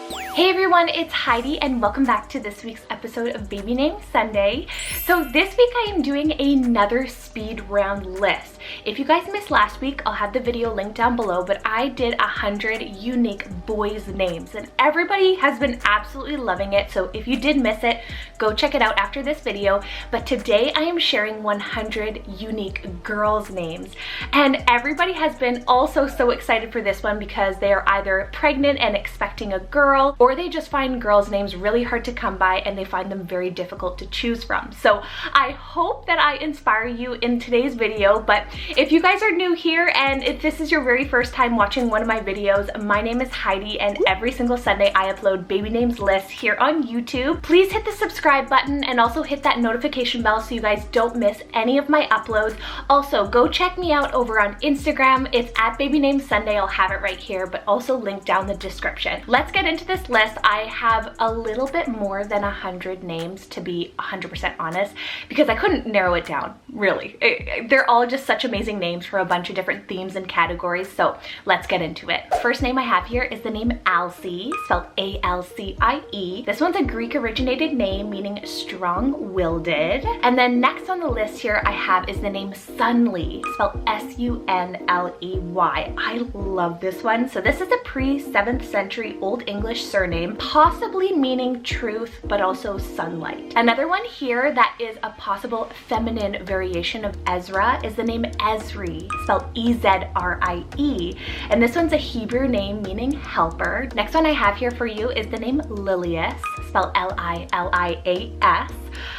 Hey everyone, it's Heidi and welcome back to this week's episode of Baby Name Sunday. So this week I am doing another speed round list. If you guys missed last week, I'll have the video linked down below, but I did 100 unique boys' names and everybody has been absolutely loving it. So if you did miss it, go check it out after this video. But today I am sharing 100 unique girls' names. And everybody has been also so excited for this one because they are either pregnant and expecting a girl, or they just find girls' names really hard to come by and they find them very difficult to choose from. So I hope that I inspire you in today's video. But if you guys are new here and if this is your very first time watching one of my videos, my name is Heidi and every single Sunday I upload baby names lists here on YouTube. Please hit the subscribe button and also hit that notification bell so you guys don't miss any of my uploads. Also, go check me out over on Instagram. It's at Baby Name Sunday. I'll have it right here, but also linked down the description. Let's get into this list. I have a little bit more than 100 names, to be 100% honest, because I couldn't narrow it down, really. They're all just such amazing names for a bunch of different themes and categories, so let's get into it. First name I have here is the name Alcie, spelled A-L-C-I-E. This one's a Greek originated name meaning strong-willed. And then next on the list here I have is the name Sunley, spelled S-U-N-L-E-Y. I love this one. So this is a pre-7th century Old English surname, possibly meaning truth, but also sunlight. Another one here that is a possible feminine variation of Ezra is the name Ezri, spelled E-Z-R-I-E. And this one's a Hebrew name meaning helper. Next one I have here for you is the name Lilias, spelled L-I-L-I-A-S.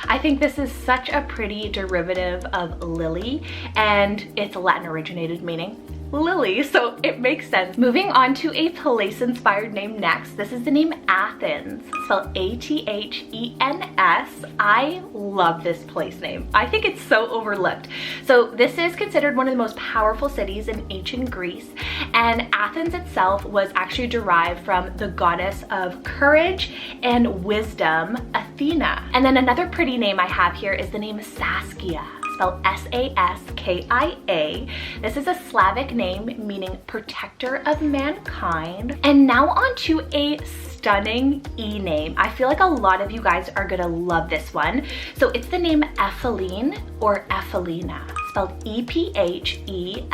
I think this is such a pretty derivative of lily, and it's a Latin originated meaning Lily, so it makes sense. Moving on to a place-inspired name next. This is the name Athens, spelled A-T-H-E-N-S. I love this place name. I think it's so overlooked. So this is considered one of the most powerful cities in ancient Greece, and Athens itself was actually derived from the goddess of courage and wisdom, Athena. And then another pretty name I have here is the name Saskia, spelled S-A-S-K-I-A. This is a Slavic name meaning protector of mankind. And now on to a stunning E name. I feel like a lot of you guys are gonna love this one. So it's the name Epheline or Ephelina, spelled E-P-H-E-L-I-N-E,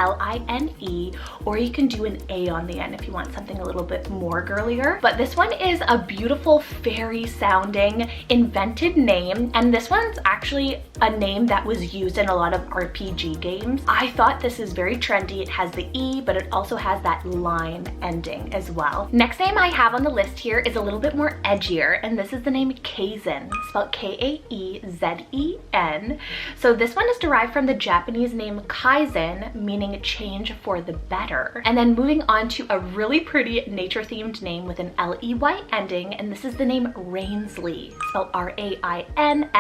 or you can do an A on the end if you want something a little bit more girlier. But this one is a beautiful fairy sounding invented name, and this one's actually a name that was used in a lot of RPG games. I thought this is very trendy. It has the E, but it also has that line ending as well. Next name I have on the list here is a little bit more edgier, and this is the name Kaizen, spelled K-A-E-Z-E-N. So this one is derived from the Japanese name Kaizen, meaning change for the better. And then moving on to a really pretty nature-themed name with an L-E-Y ending, and this is the name Rainsley, spelled R-A-I-N-S-L-E-Y.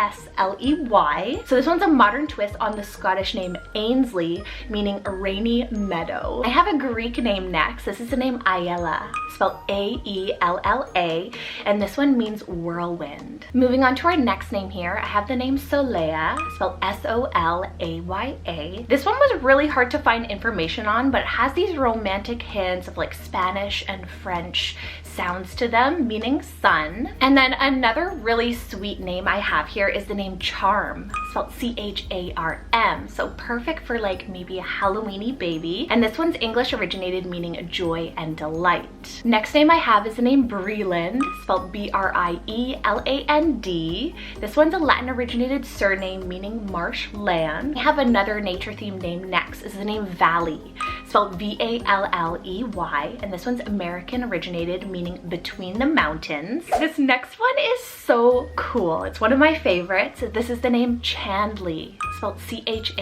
So this one's a modern twist on the Scottish name Ainsley, meaning rainy meadow. I have a Greek name next. This is the name Ayala, spelled A-E-L-L-A, and this one means whirlwind. Moving on to our next name here, I have the name Solaya, spelled S-O-L-A-Y-A. This one was really hard to find information on, but it has these romantic hints of like Spanish and French sounds to them, meaning sun. And then another really sweet name I have here is the name Charm, spelled C-H-A-R-M. So perfect for like maybe a Halloweeny baby. And this one's English originated meaning joy and delight. Next name I have is the name Breland, spelled B-R-I-E-L-A-N-D. This one's a Latin originated surname meaning marshland. I have another nature themed name next. This is the name Valley, spelled V-A-L-L-E-Y. And this one's American originated meaning between the mountains. This next one is so cool. It's one of my favorites. This is the name Chandley, spelled C-H-A-N-D-L-E-Y.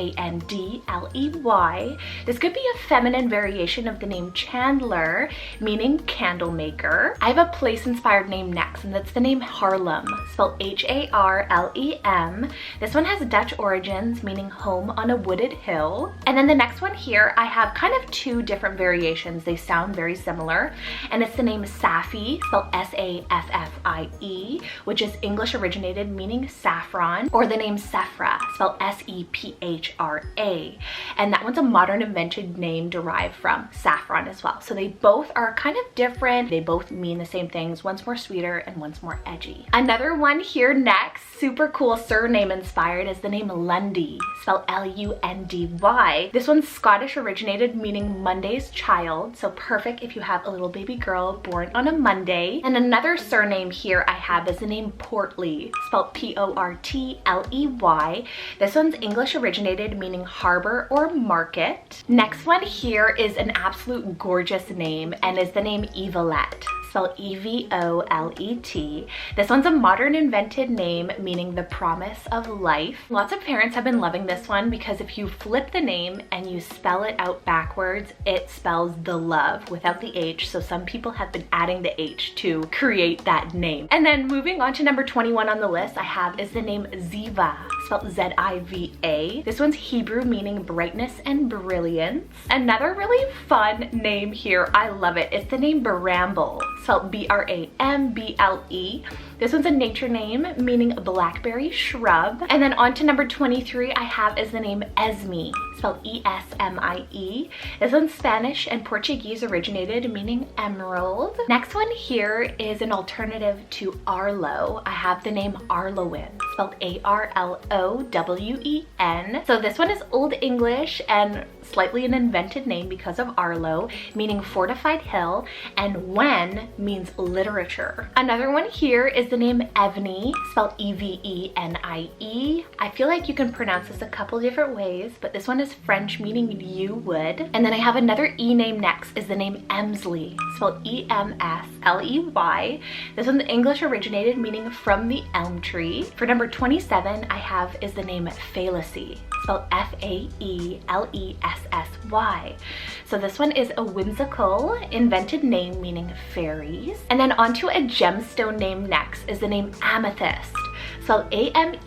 This could be a feminine variation of the name Chandler, meaning candle maker. I have a place-inspired name next, and that's the name Harlem, spelled H-A-R-L-E-M. This one has Dutch origins, meaning home on a wooded hill. And then the next one here, I have kind of of two different variations. They sound very similar, and it's the name Safi, spelled S-A-F-F-I-E, which is English originated, meaning saffron, or the name Sephra, spelled S-E-P-H-R-A. And that one's a modern invented name derived from saffron as well. So they both are kind of different. They both mean the same things. One's more sweeter and one's more edgy. Another one here next, super cool surname inspired, is the name Lundy, spelled L-U-N-D-Y. This one's Scottish originated, meaning Monday's child. So perfect if you have a little baby girl born on a Monday. And another surname here I have is the name Portley, spelled P-O-R-T-L-E-Y. This one's English originated, meaning harbor or market. Next one here is an absolute gorgeous name and is the name Evelette, spelled E-V-O-L-E-T. This one's a modern invented name meaning the promise of life. Lots of parents have been loving this one because if you flip the name and you spell it out backwards, it spells the love without the H. So some people have been adding the H to create that name. And then moving on to number 21 on the list I have is the name Ziva, spelled Z-I-V-A. This one's Hebrew meaning brightness and brilliance. Another really fun name here, I love it. It's the name Bramble, spelled B-R-A-M-B-L-E. This one's a nature name meaning blackberry shrub. And then on to number 23 I have is the name Esme, spelled E-S-M-I-E. This one's Spanish and Portuguese originated, meaning emerald. Next one here is an alternative to Arlo. I have the name Arlowen, spelled A-R-L-O-W-E-N. So this one is Old English and slightly an invented name because of Arlo, meaning fortified hill, and Wen means literature. Another one here is the name Evnie, spelled E-V-E-N-I-E. I feel like you can pronounce this a couple different ways, but this one is French meaning you would. And then I have another E name next, is the name Emsley, spelled E-M-S-L-E-Y. This one's English originated, meaning from the elm tree. For number 27 I have is the name Fallacy, spelled F-A-E-L-E-S-S-Y. So this one is a whimsical invented name meaning fairies. And then onto a gemstone name next is the name Amethyst, spelled A-M-E-T-H-Y-S-T.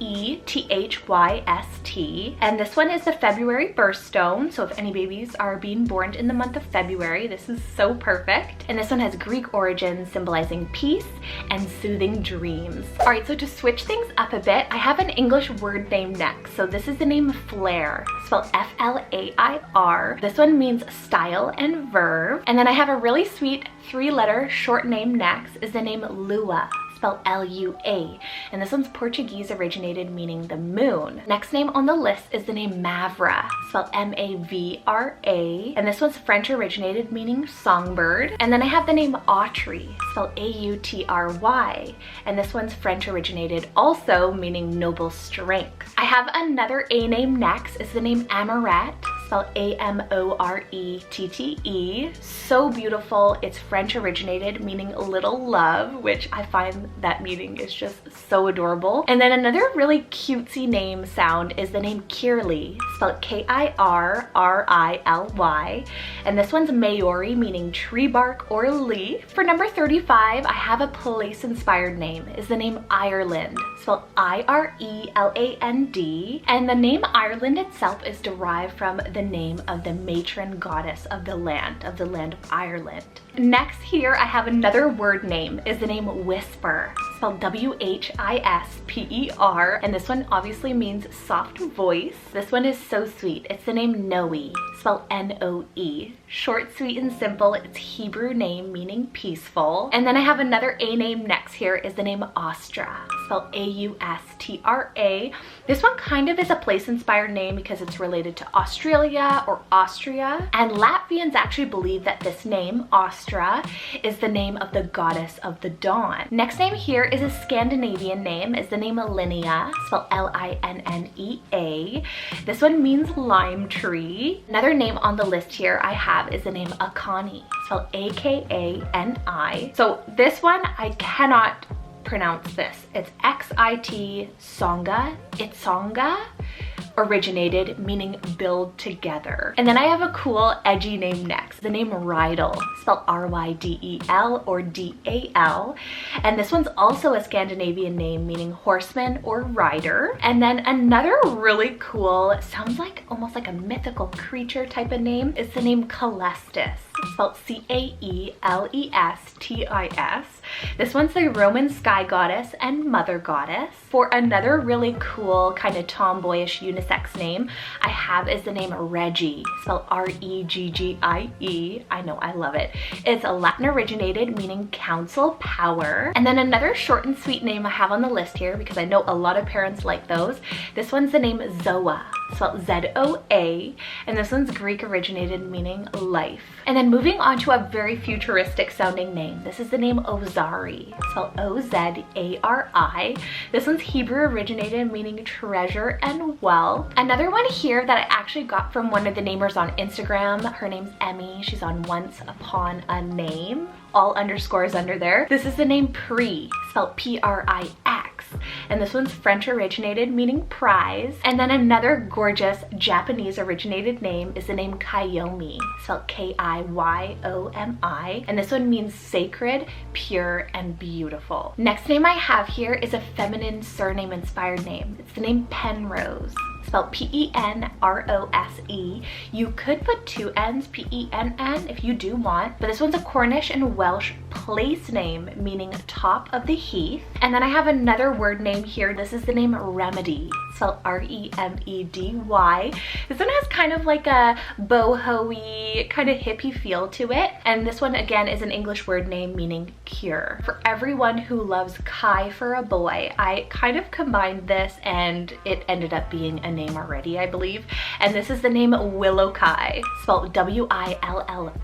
And this one is the February birthstone. So if any babies are being born in the month of February, this is so perfect. And this one has Greek origins symbolizing peace and soothing dreams. All right, so to switch things up a bit, I have an English word name next. So this is the name Flair, spelled F-L-A-I-R. This one means style and verve. And then I have a really sweet 3-letter short name next, is the name Lua, spelled L-U-A, and this one's Portuguese originated, meaning the moon. Next name on the list is the name Mavra, spelled M-A-V-R-A, and this one's French originated, meaning songbird. And then I have the name Autry, spelled A-U-T-R-Y, and this one's French originated, also meaning noble strength. I have another A name next, is the name Amourette, spelled A-M-O-R-E-T-T-E. So beautiful. It's French originated, meaning little love, which I find that meaning is just so adorable. And then another really cutesy name sound is the name Kirly, spelled K-I-R-R-I-L-Y. And this one's Maori, meaning tree bark or leaf. For number 35, I have a place inspired name, is the name Ireland, spelled I-R-E-L-A-N-D. And the name Ireland itself is derived from the name of the matron goddess of the land of Ireland. Next here I have another word name, is the name Whisper, spelled W-H-I-S-P-E-R, and this one obviously means soft voice. This one is so sweet. It's the name Noe, spelled N-O-E. Short, sweet, and simple. It's Hebrew name meaning peaceful. And then I have another A name next here, is the name Austra, spelled A-U-S-T-R-A. This one kind of is a place inspired name because it's related to Australia or Austria, and Latvians actually believe that this name Austra is the name of the goddess of the dawn. Next name here is a Scandinavian name, is the name Linnea, spelled L-I-N-N-E-A. This one means lime tree. Another name on the list here I have is the name Akani, spelled A-K-A-N-I. So this one I cannot pronounce this. It's X-I-T Songa, Itsonga. originated, meaning build together. And then I have a cool edgy name next, the name Rydell, spelled R-Y-D-E-L or D-A-L. And this one's also a Scandinavian name meaning horseman or rider. And then another really cool, sounds like almost like a mythical creature type of name, is the name Caelestis, spelled C-A-E-L-E-S-T-I-S. This one's the Roman sky goddess and mother goddess. For another really cool kind of tomboyish unisex name I have is the name Reggie, spelled R-E-G-G-I-E. I know, I love it. It's a Latin originated, meaning council power. And then another short and sweet name I have on the list here, because I know a lot of parents like those. This one's the name Zoa, spelled Z-O-A, and this one's Greek originated, meaning life. And then moving on to a very futuristic sounding name. This is the name Ozari, spelled O-Z-A-R-I. This one's Hebrew originated, meaning treasure and wealth. Another one here that I actually got from one of the namers on Instagram. Her name's Emmy. She's on Once Upon a Name. All underscores under there. This is the name Pri, spelled P-R-I-X. And this one's French originated, meaning prize. And then another gorgeous Japanese originated name is the name Kiyomi, spelled K-I-Y-O-M-I. And this one means sacred, pure, and beautiful. Next name I have here is a feminine surname inspired name. It's the name Penrose, spelled P-E-N-R-O-S-E. You could put two N's, P-E-N-N, if you do want, but this one's a Cornish and Welsh place name, meaning top of the heath. And then I have another word name here. This is the name Remedy, spelled R-E-M-E-D-Y. This one has kind of like a boho-y, kind of hippie feel to it. And this one, again, is an English word name meaning cure. For everyone who loves Kai for a boy, I kind of combined this and it ended up being a name already, I believe. And this is the name Willow Kai, spelled W-I-L-L-O-K-A-I.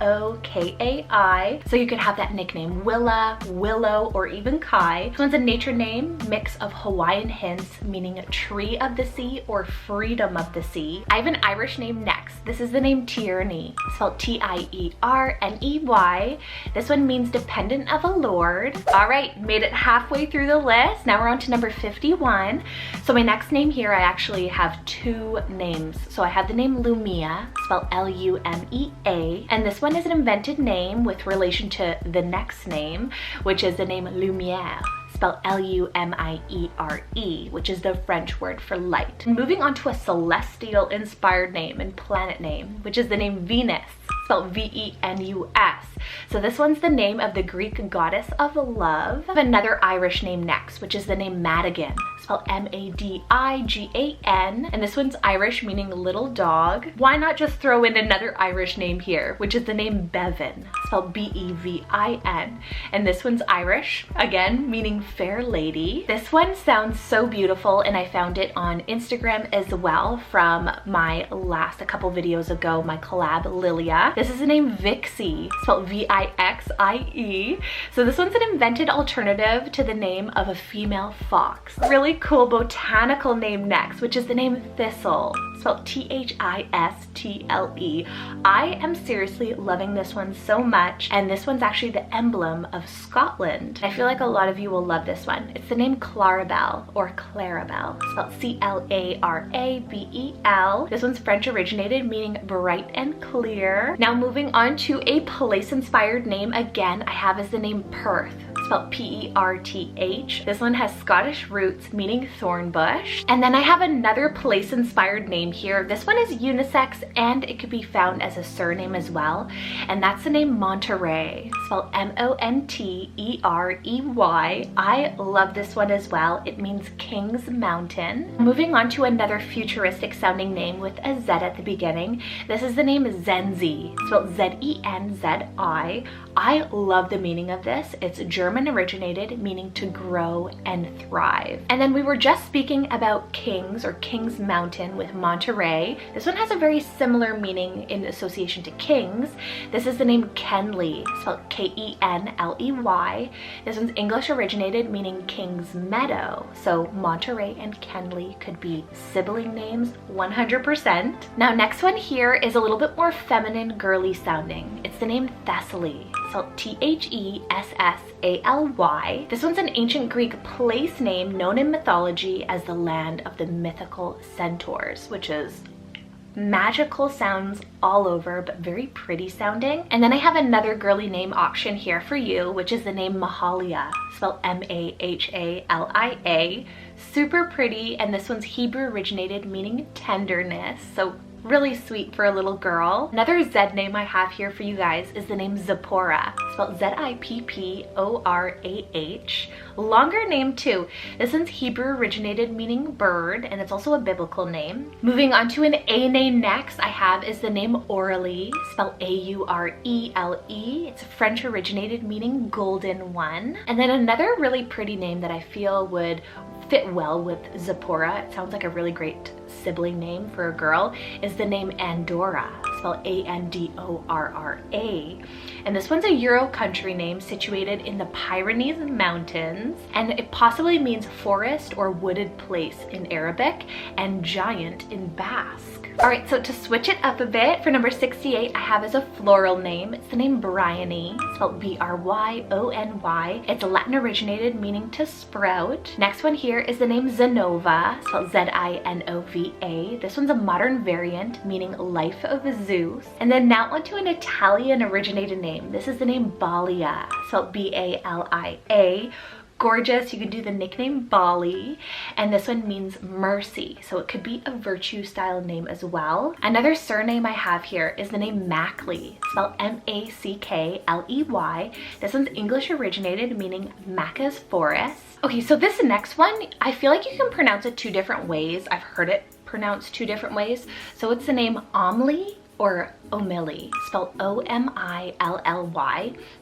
So you could have that nickname Willa, Willow, or even Kai. This one's a nature name, mix of Hawaiian hints, meaning tree of the sea or freedom of the sea. I have an Irish name next. This is the name Tierney, spelled T-I-E-R-N-E-Y. This one means dependent of a lord. All right, made it halfway through the list. Now we're on to number 51. So my next name here, I actually have two names. So I have the name Lumia, spelled L-U-M-E-A, and this one is an invented name with relation to the next name, which is the name Lumiere, spelled L-U-M-I-E-R-E, which is the French word for light. Moving on to a celestial inspired name and planet name, which is the name Venus, spelled V-E-N-U-S. So this one's the name of the Greek goddess of love. I have another Irish name next, which is the name Madigan, spelled M-A-D-I-G-A-N. And this one's Irish, meaning little dog. Why not just throw in another Irish name here, which is the name Bevan, spelled B-E-V-I-N. And this one's Irish, again, meaning fair lady. This one sounds so beautiful, and I found it on Instagram as well from my last, a couple videos ago, my collab Lilia. This is the name Vixie, spelled V-I-X-I-E. So this one's an invented alternative to the name of a female fox. Really cool botanical name next, which is the name Thistle, spelled T-H-I-S-T-L-E. I am seriously loving this one so much, and this one's actually the emblem of Scotland. I feel like a lot of you will love this one. It's the name Clarabelle or Clarabelle, spelled C-L-A-R-A-B-E-L. This one's French originated, meaning bright and clear. Now moving on to a place-inspired name, again, I have as the name Perth, spelled P-E-R-T-H. This one has Scottish roots, meaning thorn bush. And then I have another place-inspired name here. This one is unisex, and it could be found as a surname as well. And that's the name Monterey, spelled M-O-N-T-E-R-E-Y. I love this one as well. It means King's Mountain. Moving on to another futuristic sounding name with a Z at the beginning. This is the name Zenzi, spelled Z-E-N-Z-I. I love the meaning of this. It's German originated, meaning to grow and thrive. And then we were just speaking about Kings or King's Mountain with Monterey. This one has a very similar meaning in association to kings. This is the name Kenley, spelled K-E-N-L-E-Y. This one's English originated, meaning King's Meadow. So Monterey and Kenley could be sibling names 100%. Now next one here is a little bit more feminine, girly sounding. It's the name Thessaly, spelled Thessaly. This one's an ancient Greek place name known in mythology as the land of the mythical centaurs, which is magical sounds all over, but very pretty sounding. And then I have another girly name option here for you, which is the name Mahalia, spelled Mahalia. Super pretty, and this one's Hebrew originated, meaning tenderness, so really sweet for a little girl. Another Z name I have here for you guys is the name Zipporah, spelled Zipporah. Longer name too. This one's Hebrew originated, meaning bird, and it's also a biblical name. Moving on to an A name next, I have is the name Aurelie, spelled Aurele. It's French originated, meaning golden one. And then another really pretty name that I feel would fit well with Zipporah, it sounds like a really great sibling name for a girl, is the name Andorra, spelled Andorra. And this one's a Euro country name situated in the Pyrenees Mountains, and it possibly means forest or wooded place in Arabic and giant in Basque. All right, so to switch it up a bit, for number 68, I have as a floral name. It's the name Bryony, spelled Bryony. It's a Latin originated, meaning to sprout. Next one here is the name Zinova, spelled Zinova. This one's a modern variant, meaning life of Zeus. And then now onto an Italian originated name. This is the name Balia, spelled Balia. Gorgeous. You can do the nickname Bali, and this one means mercy, so it could be a virtue style name as well. Another surname I have here is the name Mackley, spelled Mackley. This one's English originated, meaning Macca's forest. Okay, so this next one, I feel like you can pronounce it two different ways. I've heard it pronounced two different ways. So it's the name Omli or Omili, spelled Omilly.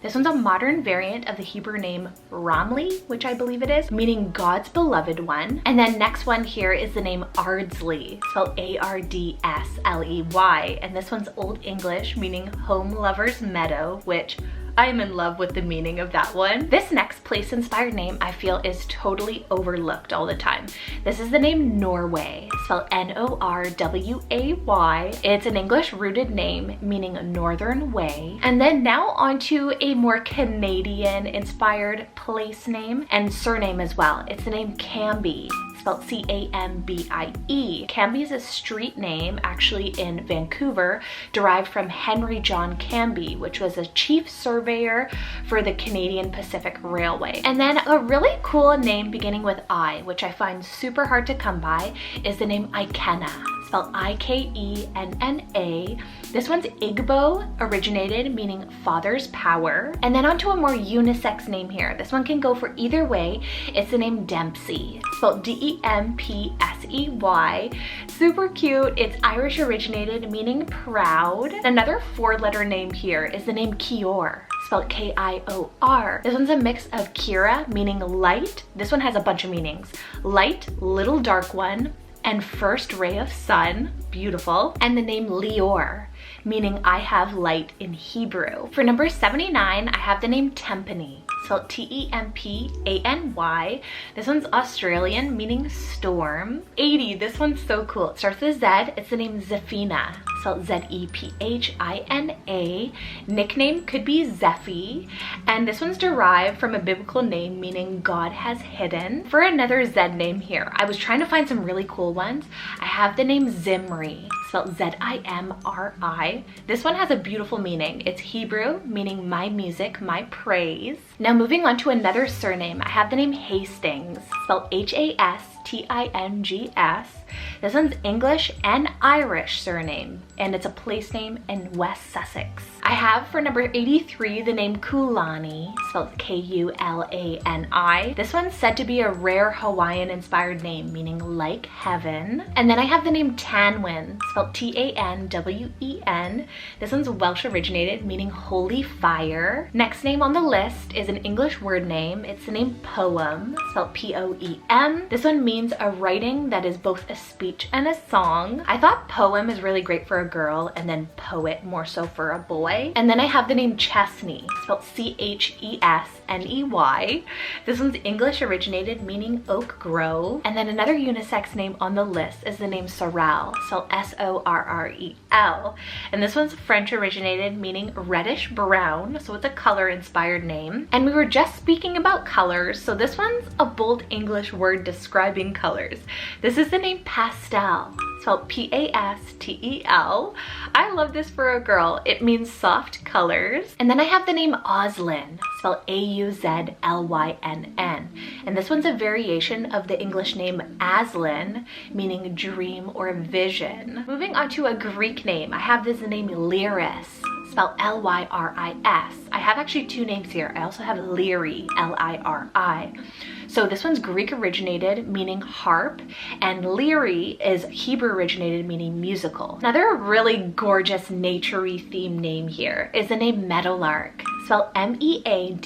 This one's a modern variant of the Hebrew name Ramli, which I believe it is, meaning God's beloved one. And then next one here is the name Ardsley, spelled Ardsley. And this one's Old English, meaning home lover's meadow, which I'm in love with the meaning of that one. This next place inspired name I feel is totally overlooked all the time. This is the name Norway, spelled Norway. It's an English rooted name meaning northern way. And then now onto a more Canadian inspired place name and surname as well. It's the name Cambie, spelled Cambie. Cambie is a street name actually in Vancouver, derived from Henry John Cambie, which was a chief surveyor for the Canadian Pacific Railway. And then a really cool name beginning with I, which I find super hard to come by, is the name Ikenna, spelled Ikenna. This one's Igbo originated, meaning father's power. And then onto a more unisex name here. This one can go for either way. It's the name Dempsey, spelled Dempsey. Super cute. It's Irish originated, meaning proud. Another 4-letter name here is the name Kior, spelled Kior. This one's a mix of Kira, meaning light. This one has a bunch of meanings. Light, little dark one, and first ray of sun, beautiful. And the name Lior, meaning I have light in Hebrew. For number 79, I have the name Tempany, spelled Tempany. This one's Australian, meaning storm. 80, this one's so cool. It starts with a Z. It's the name Zephina, spelled Zephina. Nickname could be Zephy. And this one's derived from a biblical name meaning God has hidden. For another Z name here, I was trying to find some really cool ones. I have the name Zimri, spelled Zimri. This one has a beautiful meaning. It's Hebrew, meaning my music, my praise. Now moving on to another surname, I have the name Hastings, spelled Hastings. This one's English and Irish surname, and it's a place name in West Sussex. I have for number 83 the name Kulani, spelled Kulani. This one's said to be a rare Hawaiian inspired name, meaning like heaven. And then I have the name Tanwen, spelled Tanwen. This one's Welsh originated, meaning holy fire. Next name on the list is an English word name. It's the name Poem, spelled Poem. This one means a writing that is both a speech and a song. I thought poem is really great for a girl, and then poet more so for a boy. And then I have the name Chesney, spelled Chesney. This one's English originated, meaning oak grove. And then another unisex name on the list is the name Sorrel, spelled Sorrel. And this one's French originated, meaning reddish brown, so it's a color inspired name. And we were just speaking about colors, so this one's a bold English word describing colors. This is the name Pastel, spelled Pastel. I love this for a girl. It means soft colors. And then I have the name Auslyn, spelled Auzlynn. And this one's a variation of the English name Aslan, meaning dream or vision. Moving on to a Greek name, I have this name Lyris, spelled Lyris. I have actually two names here. I also have Lyri, Liri. So this one's Greek originated, meaning harp, and Lyri is Hebrew originated, meaning musical. Another really gorgeous nature-y theme name here is the name Meadowlark, spelled Meadowlark.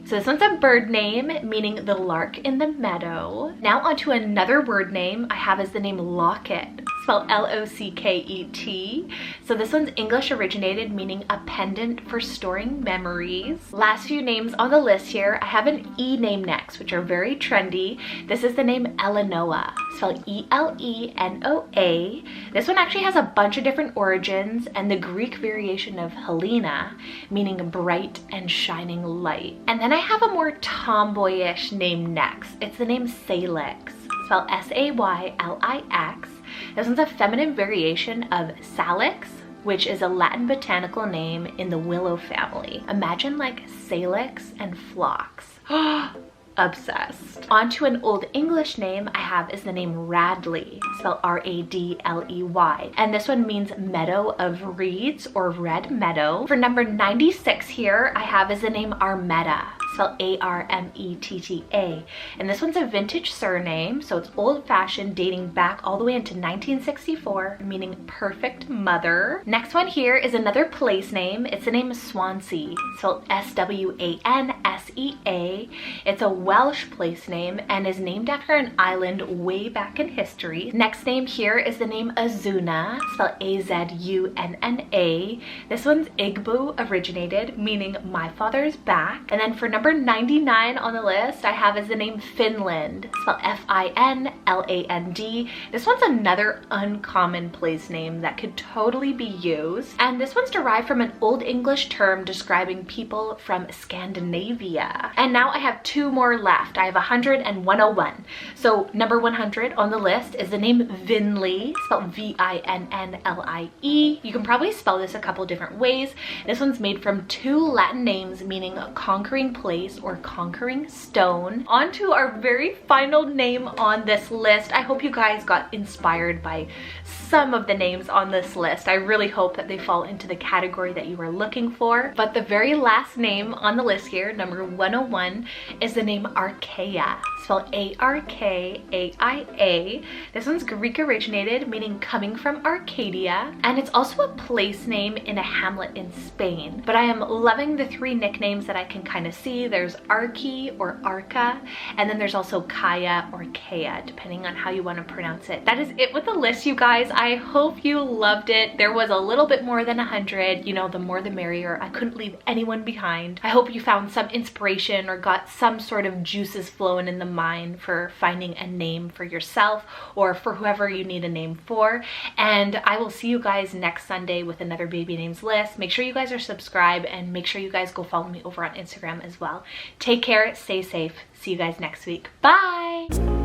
So this one's a bird name, meaning the lark in the meadow. Now onto another word name I have is the name Locket, spelled Locket. So this one's English originated, meaning a pendant for storing memories. Last few names on the list here, I have an E name next, which are very trendy. This is the name Elenoa, spelled Elenoa. This one actually has a bunch of different origins and the Greek variation of Helena, meaning bright and shining light. And then I have a more tomboyish name next. It's the name Salix, spelled Saylix. This one's a feminine variation of Salix, which is a Latin botanical name in the willow family. Imagine like salix and phlox. Obsessed. Onto an Old English name I have is the name Radley, spelled Radley. And this one means meadow of reeds or red meadow. For number 96 here, I have is the name Armetta, spelled Armetta. And this one's a vintage surname, so it's old-fashioned, dating back all the way into 1964, meaning perfect mother. Next one here is another place name. It's the name Swansea, spelled Swansea. It's a Welsh place name and is named after an island way back in history. Next name here is the name Azuna, spelled Azunna. This one's Igbo originated, meaning my father's back. And then for number 99 on the list, I have is the name Finland, spelled Finland. This one's another uncommon place name that could totally be used. And this one's derived from an Old English term describing people from Scandinavia. And now I have two more left. I have 100 and 101. So number 100 on the list is the name Vinley, spelled Vinnlie. You can probably spell this a couple different ways. This one's made from two Latin names meaning conquering place or conquering stone. On to our very final name on this list. I hope you guys got inspired by some of the names on this list. I really hope that they fall into the category that you were looking for. But the very last name on the list here, number 101, is the name Archaea, spelled Arkaia. This one's Greek originated, meaning coming from Arcadia, and it's also a place name in a hamlet in Spain. But I am loving the three nicknames that I can kind of see. There's Arki or Arca, and then there's also Kaya or Kea, depending on how you want to pronounce it. That is it with the list, you guys. I hope you loved it. There was a little bit more than 100. You know, the more the merrier. I couldn't leave anyone behind. I hope you found some inspiration or got some sort of juices flowing in the mind for finding a name for yourself or for whoever you need a name for. And I will see you guys next Sunday with another baby names list. Make sure you guys are subscribed and make sure you guys go follow me over on Instagram as well. Take care, stay safe. See you guys next week. Bye!